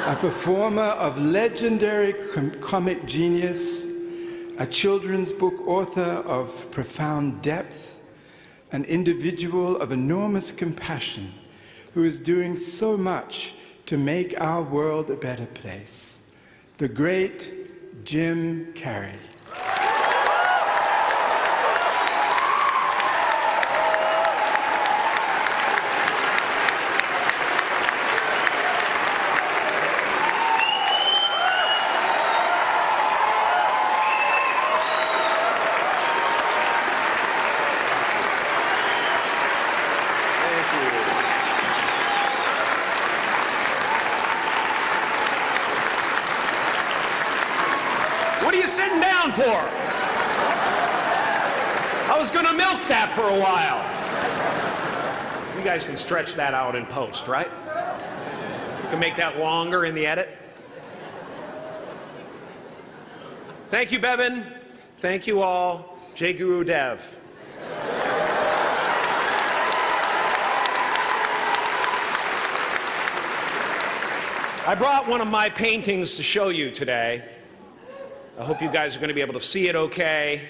a performer of legendary comic genius, a children's book author of profound depth, an individual of enormous compassion who is doing so much to make our world a better place, the great Jim Carey. What are you sitting down for? I was going to milk that for a while. You guys can stretch that out in post, right? You can make that longer in the edit. Thank you, Bevin. Thank you all. Jai Guru Dev. I brought one of my paintings to show you today. I hope you guys are going to be able to see it okay.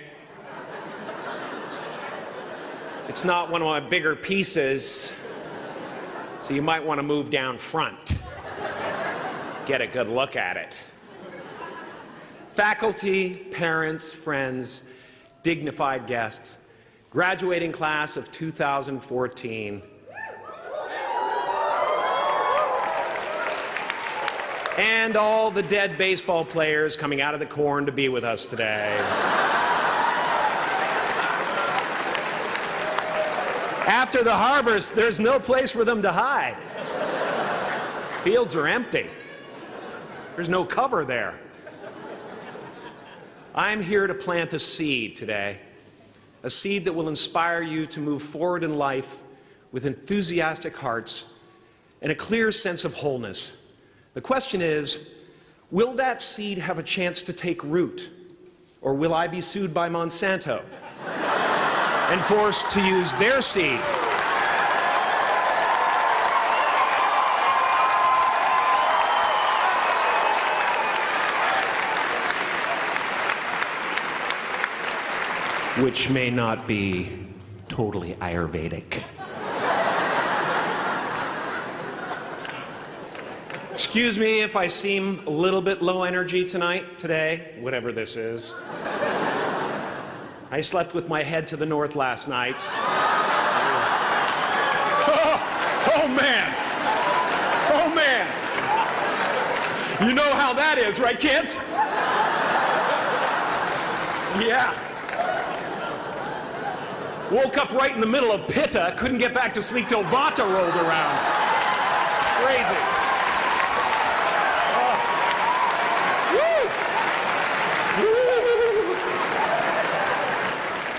It's not one of my bigger pieces, so you might want to move down front. Get a good look at it. Faculty, parents, friends, dignified guests, graduating class of 2014. And all the dead baseball players coming out of the corn to be with us today. After the harvest, there's no place for them to hide. Fields are empty. There's no cover there. I'm here to plant a seed today, a seed that will inspire you to move forward in life with enthusiastic hearts and a clear sense of wholeness. The question is, will that seed have a chance to take root? Or will I be sued by Monsanto and forced to use their seed? Which may not be totally Ayurvedic. Excuse me if I seem a little bit low energy today, whatever this is. I slept with my head to the north last night. Oh man! Oh man! You know how that is, right, kids? Yeah. Woke up right in the middle of Pitta, couldn't get back to sleep till Vata rolled around. Crazy.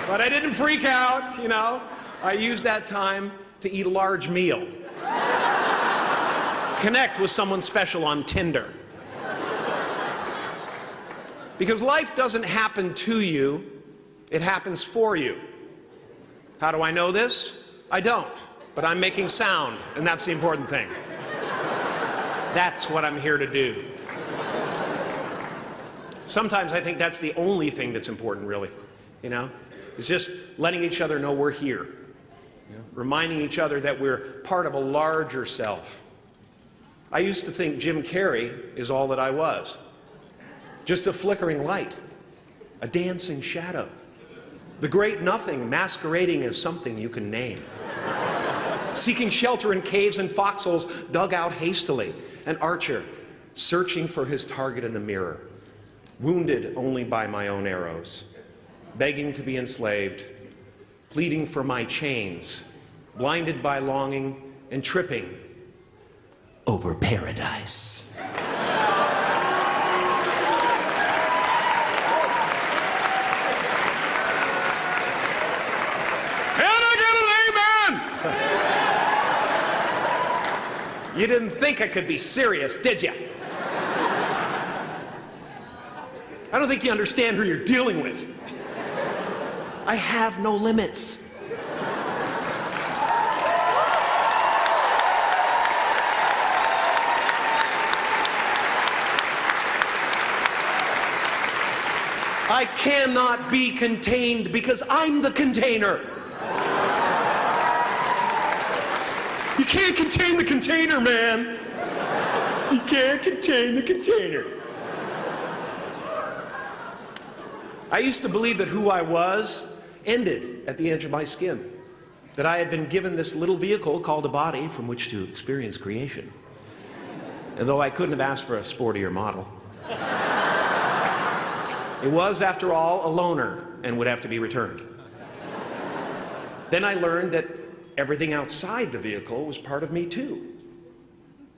But I didn't freak out, you know. I used that time to eat a large meal. Connect with someone special on Tinder. Because life doesn't happen to you, it happens for you. How do I know this? I don't, but I'm making sound, and that's the important thing. That's what I'm here to do. Sometimes I think that's the only thing that's important, really, you know? It's just letting each other know we're here. Reminding each other that we're part of a larger self. I used to think Jim Carey is all that I was. Just a flickering light, a dancing shadow, the great nothing masquerading as something you can name. Seeking shelter in caves and foxholes dug out hastily, an archer searching for his target in the mirror, wounded only by my own arrows. Begging to be enslaved, pleading for my chains, blinded by longing and tripping over paradise. Can I get an amen? You didn't think I could be serious, did you? I don't think you understand who you're dealing with. I have no limits. I cannot be contained because I'm the container. You can't contain the container, man. You can't contain the container. I used to believe that who I was ended at the edge of my skin. That I had been given this little vehicle called a body from which to experience creation. And though I couldn't have asked for a sportier model, it was, after all, a loaner and would have to be returned. Then I learned that everything outside the vehicle was part of me too.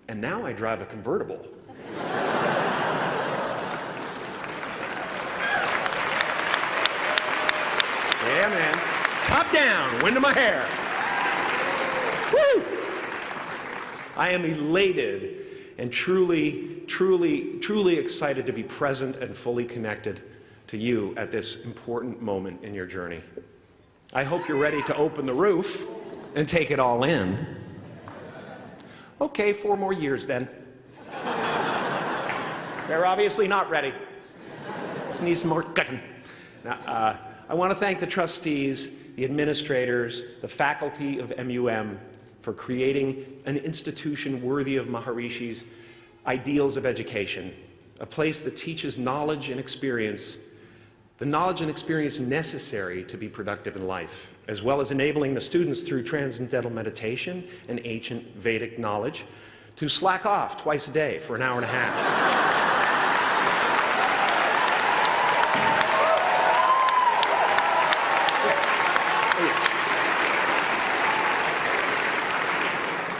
And now I drive a convertible. Yeah, man. Top down, wind of my hair. Woo! I am elated and truly excited to be present and fully connected to you at this important moment in your journey. I hope you're ready to open the roof and take it all in. Okay, 4 more years then. They're obviously not ready. Just need some more cooking. Now, I want to thank the trustees, the administrators, the faculty of MUM for creating an institution worthy of Maharishi's ideals of education, a place that teaches knowledge and experience, the knowledge and experience necessary to be productive in life, as well as enabling the students through transcendental meditation and ancient Vedic knowledge to slack off twice a day for an hour and a half.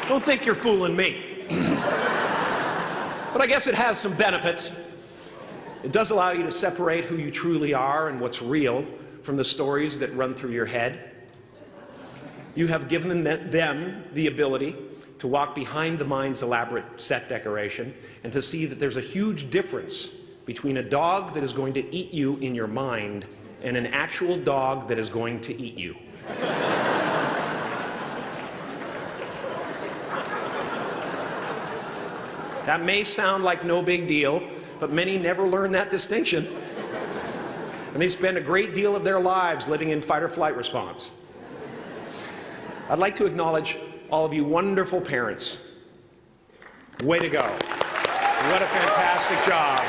Don't think you're fooling me. But I guess it has some benefits. It does allow you to separate who you truly are and what's real from the stories that run through your head. You have given them the ability to walk behind the mind's elaborate set decoration and to see that there's a huge difference between a dog that is going to eat you in your mind and an actual dog that is going to eat you. That may sound like no big deal, but many never learn that distinction. And they spend a great deal of their lives living in fight or flight response. I'd like to acknowledge all of you wonderful parents. Way to go. What a fantastic job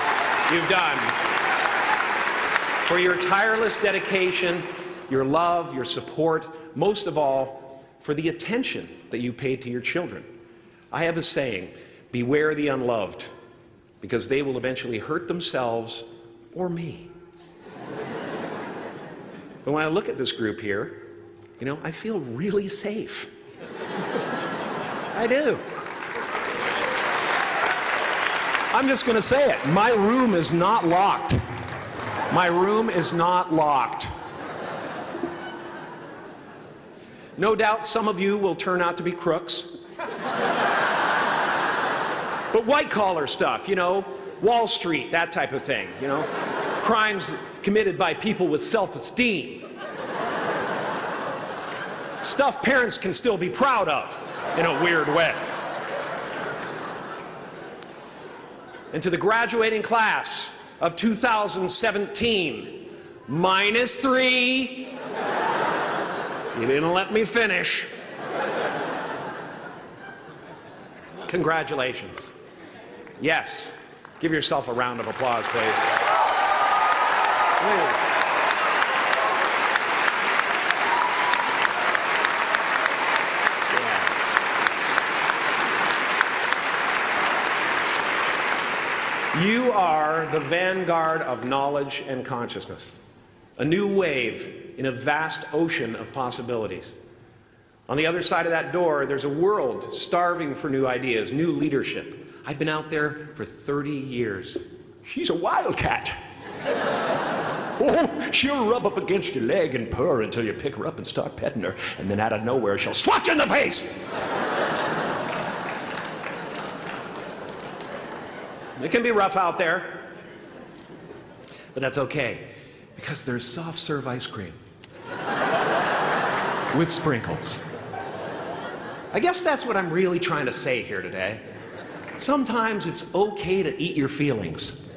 you've done. For your tireless dedication, your love, your support, most of all, for the attention that you paid to your children. I have a saying, beware the unloved, because they will eventually hurt themselves or me. But when I look at this group here, you know, I feel really safe. I do. I'm just going to say it. My room is not locked. My room is not locked. No doubt some of you will turn out to be crooks. But white-collar stuff, you know, Wall Street, that type of thing, you know, crimes committed by people with self-esteem. Stuff parents can still be proud of in a weird way. And to the graduating class of 2017, -3. You didn't let me finish. Congratulations. Yes, give yourself a round of applause, please. Please. Yeah. You are the vanguard of knowledge and consciousness, a new wave in a vast ocean of possibilities. On the other side of that door, there's a world starving for new ideas, new leadership. I've been out there for 30 years. She's a wildcat. Oh, she'll rub up against your leg and purr until you pick her up and start petting her, and then out of nowhere, she'll swat you in the face. It can be rough out there, but that's okay, because there's soft serve ice cream with sprinkles. I guess that's what I'm really trying to say here today. Sometimes it's okay to eat your feelings.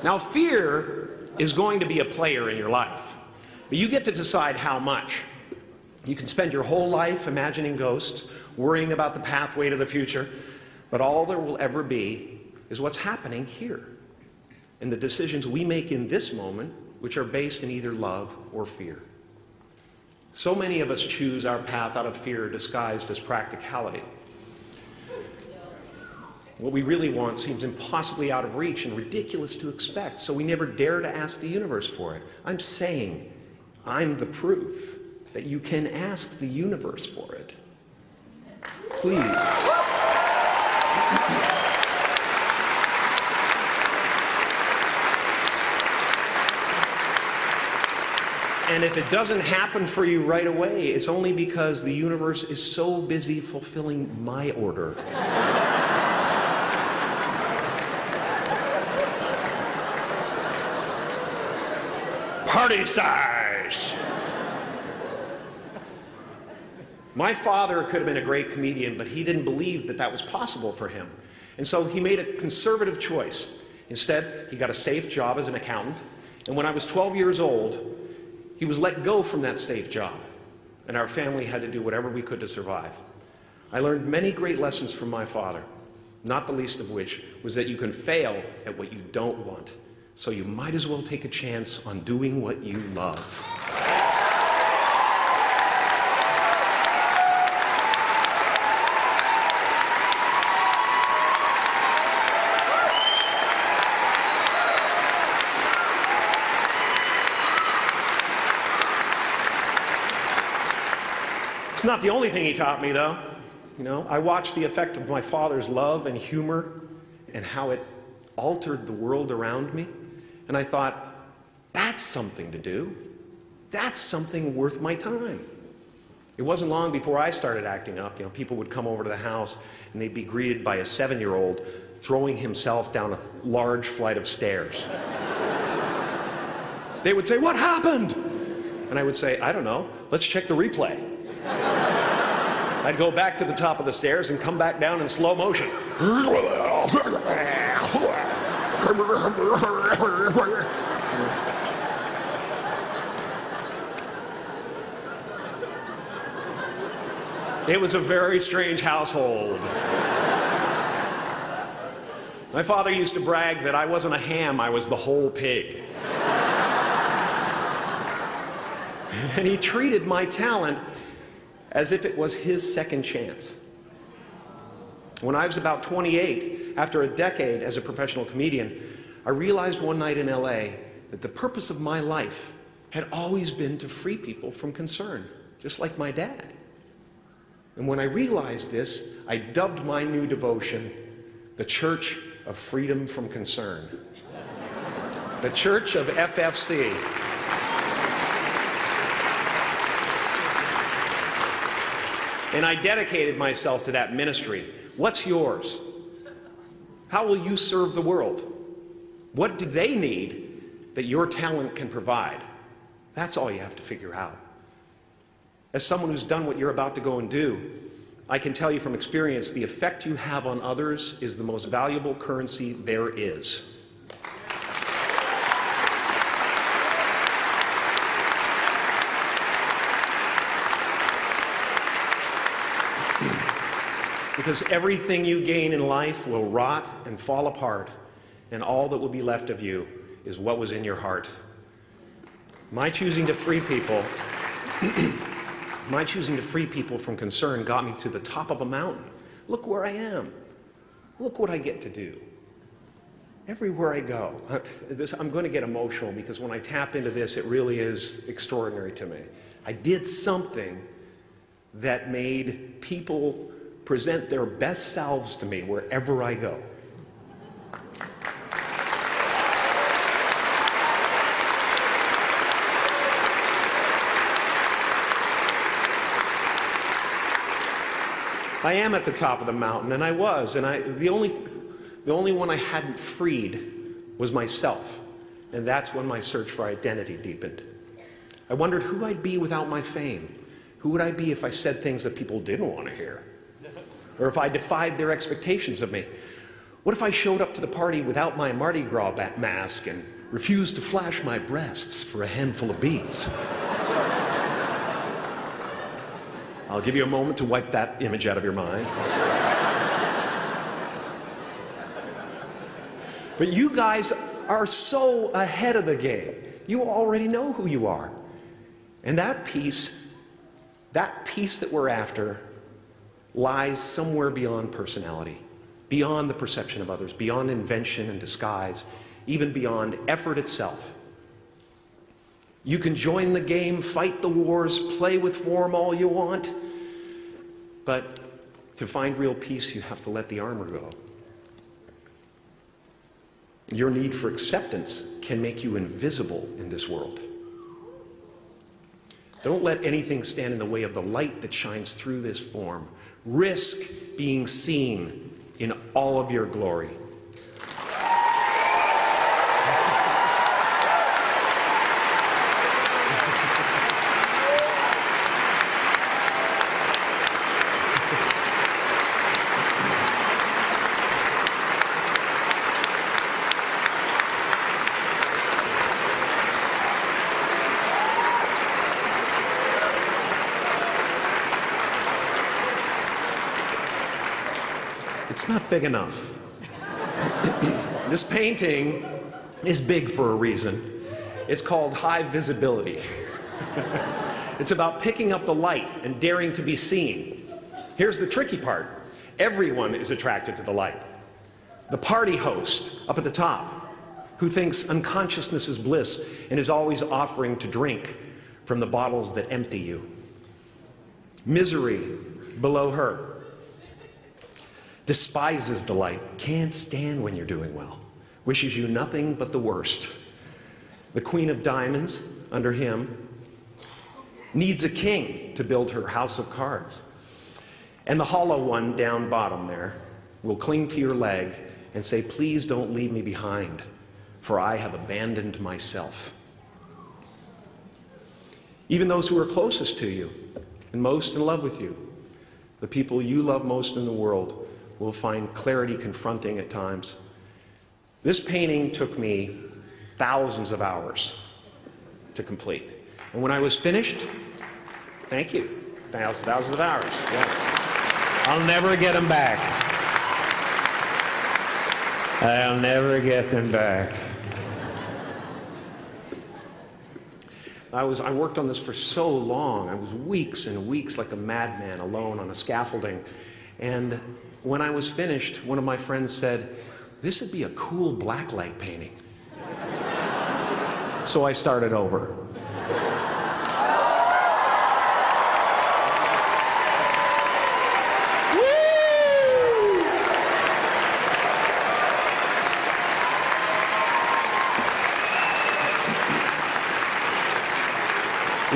Now, fear is going to be a player in your life, but you get to decide how much. You can spend your whole life imagining ghosts, worrying about the pathway to the future, but all there will ever be is what's happening here, and the decisions we make in this moment, which are based in either love or fear. So many of us choose our path out of fear disguised as practicality. What we really want seems impossibly out of reach and ridiculous to expect, so we never dare to ask the universe for it. I'm saying, I'm the proof that you can ask the universe for it. Please. And if it doesn't happen for you right away, it's only because the universe is so busy fulfilling my order. Party size! My father could have been a great comedian, but he didn't believe that that was possible for him. And so he made a conservative choice. Instead, he got a safe job as an accountant. And when I was 12 years old, he was let go from that safe job. And our family had to do whatever we could to survive. I learned many great lessons from my father, not the least of which was that you can fail at what you don't want. So you might as well take a chance on doing what you love. It's not the only thing he taught me, though. You know, I watched the effect of my father's love and humor and how it altered the world around me. And I thought, that's something to do. That's something worth my time. It wasn't long before I started acting up. You know, people would come over to the house and they'd be greeted by a 7-year-old throwing himself down a large flight of stairs. They would say, "What happened?" And I would say, "I don't know. Let's check the replay." I'd go back to the top of the stairs and come back down in slow motion. It was a very strange household. My father used to brag that I wasn't a ham, I was the whole pig. And he treated my talent as if it was his second chance. When I was about 28, after a decade as a professional comedian, I realized one night in LA that the purpose of my life had always been to free people from concern, just like my dad. And when I realized this, I dubbed my new devotion the Church of Freedom from Concern. The Church of FFC. And I dedicated myself to that ministry. What's yours? How will you serve the world? What do they need that your talent can provide? That's all you have to figure out. As someone who's done what you're about to go and do, I can tell you from experience, the effect you have on others is the most valuable currency there is. Because everything you gain in life will rot and fall apart, and all that will be left of you is what was in your heart. My choosing to free people, from concern got me to the top of a mountain. Look where I am. Look what I get to do. Everywhere I go. I'm going to get emotional because when I tap into this, it really is extraordinary to me. I did something that made people present their best selves to me wherever I go. I am at the top of the mountain, and I was, and the only one I hadn't freed was myself, and that's when my search for identity deepened. I wondered who I'd be without my fame. Who would I be if I said things that people didn't want to hear? Or if I defied their expectations of me? What if I showed up to the party without my Mardi Gras mask and refused to flash my breasts for a handful of beads? I'll give you a moment to wipe that image out of your mind. But you guys are so ahead of the game. You already know who you are. And that peace that we're after, lies somewhere beyond personality, beyond the perception of others, beyond invention and disguise, even beyond effort itself. You can join the game, fight the wars, play with form all you want, but to find real peace, you have to let the armor go. Your need for acceptance can make you invisible in this world. Don't let anything stand in the way of the light that shines through this form. Risk being seen in all of your glory. It's not big enough. This painting is big for a reason. It's called high visibility. It's about picking up the light and daring to be seen. Here's the tricky part. Everyone is attracted to the light. The party host up at the top, who thinks unconsciousness is bliss and is always offering to drink from the bottles that empty you. Misery below her. Despises the light, can't stand when you're doing well, wishes you nothing but the worst. The Queen of Diamonds, under him, needs a king to build her house of cards. And the hollow one down bottom there will cling to your leg and say, please don't leave me behind, for I have abandoned myself. Even those who are closest to you and most in love with you, the people you love most in the world, will find clarity confronting at times. This painting took me thousands of hours to complete. And when I was finished, thank you, thousands of hours, yes. I'll never get them back. I'll never get them back. I worked on this for so long. I was weeks and weeks like a madman alone on a scaffolding. And when I was finished, one of my friends said, this would be a cool blacklight painting. So I started over.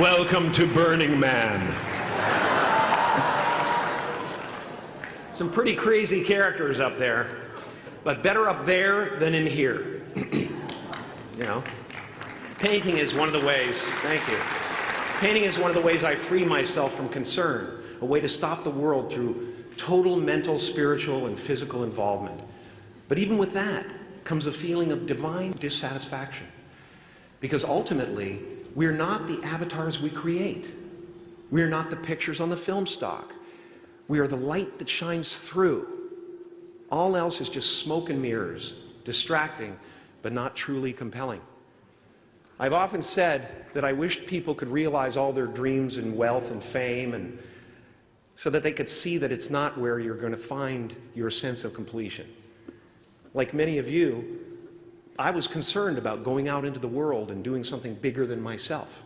Welcome to Burning Man. Some pretty crazy characters up there, but better up there than in here. You know, painting is one of the ways, thank you. Painting is one of the ways I free myself from concern, a way to stop the world through total mental, spiritual, and physical involvement. But even with that comes a feeling of divine dissatisfaction. Because ultimately, we're not the avatars we create. We're not the pictures on the film stock. We are the light that shines through. All else is just smoke and mirrors, distracting, but not truly compelling. I've often said that I wished people could realize all their dreams and wealth and fame, and so that they could see that it's not where you're going to find your sense of completion. Like many of you, I was concerned about going out into the world and doing something bigger than myself,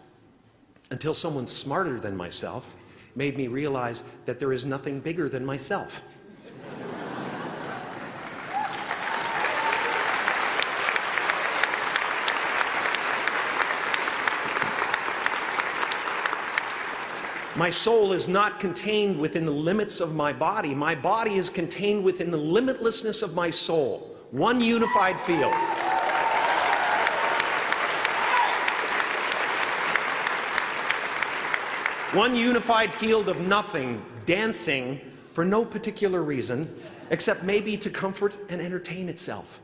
until someone smarter than myself made me realize that there is nothing bigger than myself. My soul is not contained within the limits of my body. My body is contained within the limitlessness of my soul. One unified field. One unified field of nothing, dancing for no particular reason, except maybe to comfort and entertain itself.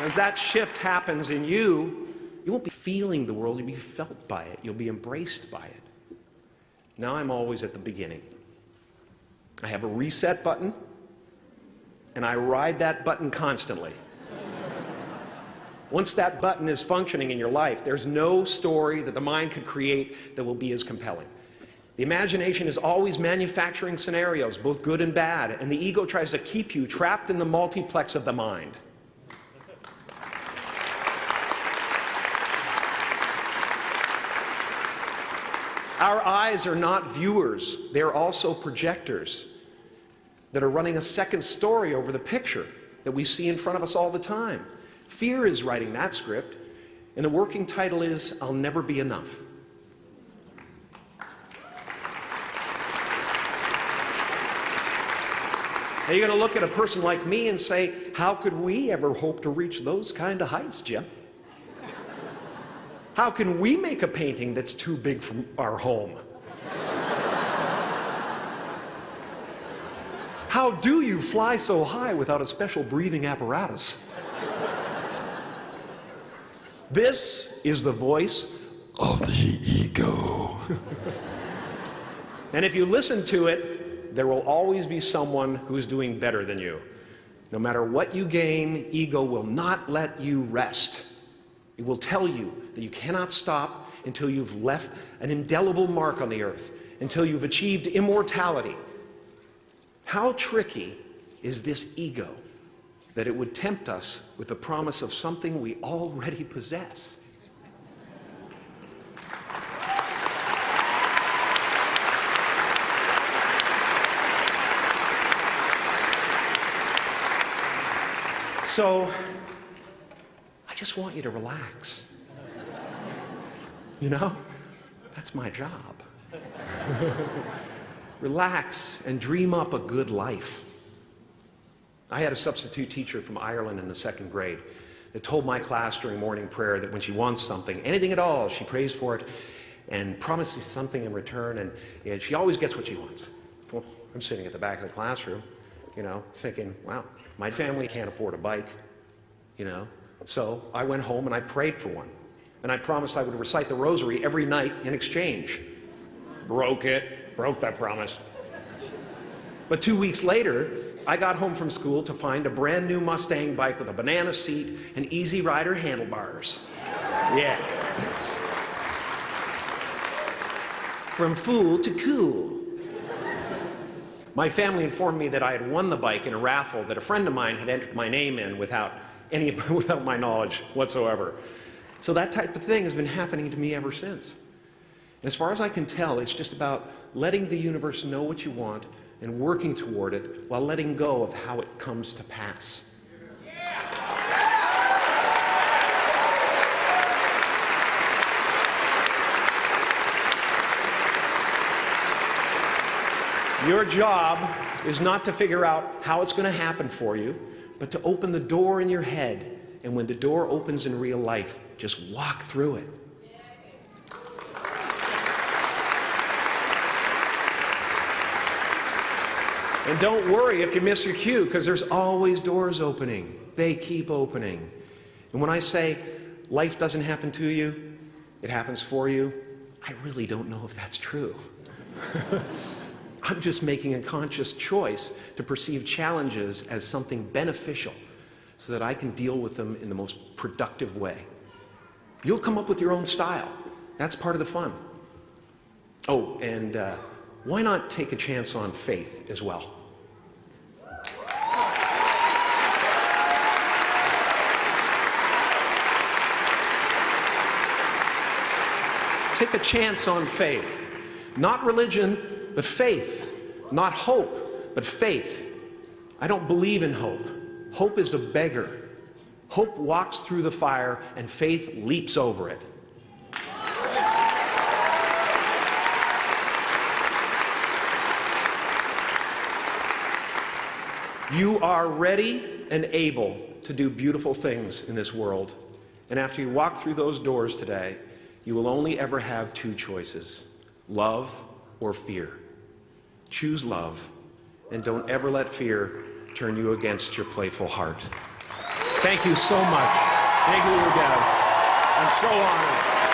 As that shift happens in you, you won't be feeling the world, you'll be felt by it. You'll be embraced by it. Now I'm always at the beginning. I have a reset button, and I ride that button constantly. Once that button is functioning in your life, there's no story that the mind could create that will be as compelling. The imagination is always manufacturing scenarios, both good and bad, and the ego tries to keep you trapped in the multiplex of the mind. Our eyes are not viewers, they're also projectors that are running a second story over the picture that we see in front of us all the time. Fear is writing that script, and the working title is, I'll Never Be Enough. Now you're going to look at a person like me and say, how could we ever hope to reach those kind of heights, Jim? How can we make a painting that's too big for our home? How do you fly so high without a special breathing apparatus? This is the voice of the ego. And if you listen to it, there will always be someone who's doing better than you. No matter what you gain, ego will not let you rest. It will tell you that you cannot stop until you've left an indelible mark on the earth, until you've achieved immortality. How tricky is this ego that it would tempt us with the promise of something we already possess? So, I just want you to relax. You know, that's my job. Relax and dream up a good life. I had a substitute teacher from Ireland in the 2nd grade that told my class during morning prayer that when she wants something, anything at all, she prays for it and promises something in return, and she always gets what she wants. Well, I'm sitting at the back of the classroom, you know, thinking, wow, my family can't afford a bike, you know. So I went home and I prayed for one. And I promised I would recite the rosary every night in exchange. Broke that promise. But 2 weeks later, I got home from school to find a brand new Mustang bike with a banana seat and Easy Rider handlebars. Yeah. From fool to cool. My family informed me that I had won the bike in a raffle that a friend of mine had entered my name in without my knowledge whatsoever. So that type of thing has been happening to me ever since. And as far as I can tell, it's just about letting the universe know what you want and working toward it while letting go of how it comes to pass. Your job is not to figure out how it's going to happen for you, but to open the door in your head. And when the door opens in real life, just walk through it. And don't worry if you miss your cue, because there's always doors opening. They keep opening. And when I say life doesn't happen to you, it happens for you, I really don't know if that's true. I'm just making a conscious choice to perceive challenges as something beneficial so that I can deal with them in the most productive way. You'll come up with your own style. That's part of the fun. Oh, and why not take a chance on faith as well? Take a chance on faith. Not religion, but faith. Not hope, but faith. I don't believe in hope. Hope is a beggar. Hope walks through the fire, and faith leaps over it. You are ready and able to do beautiful things in this world. And after you walk through those doors today, You will only ever have two choices, love or fear. Choose love, and don't ever let fear turn you against your playful heart. Thank you so much. Thank you, Dad. I'm so honored.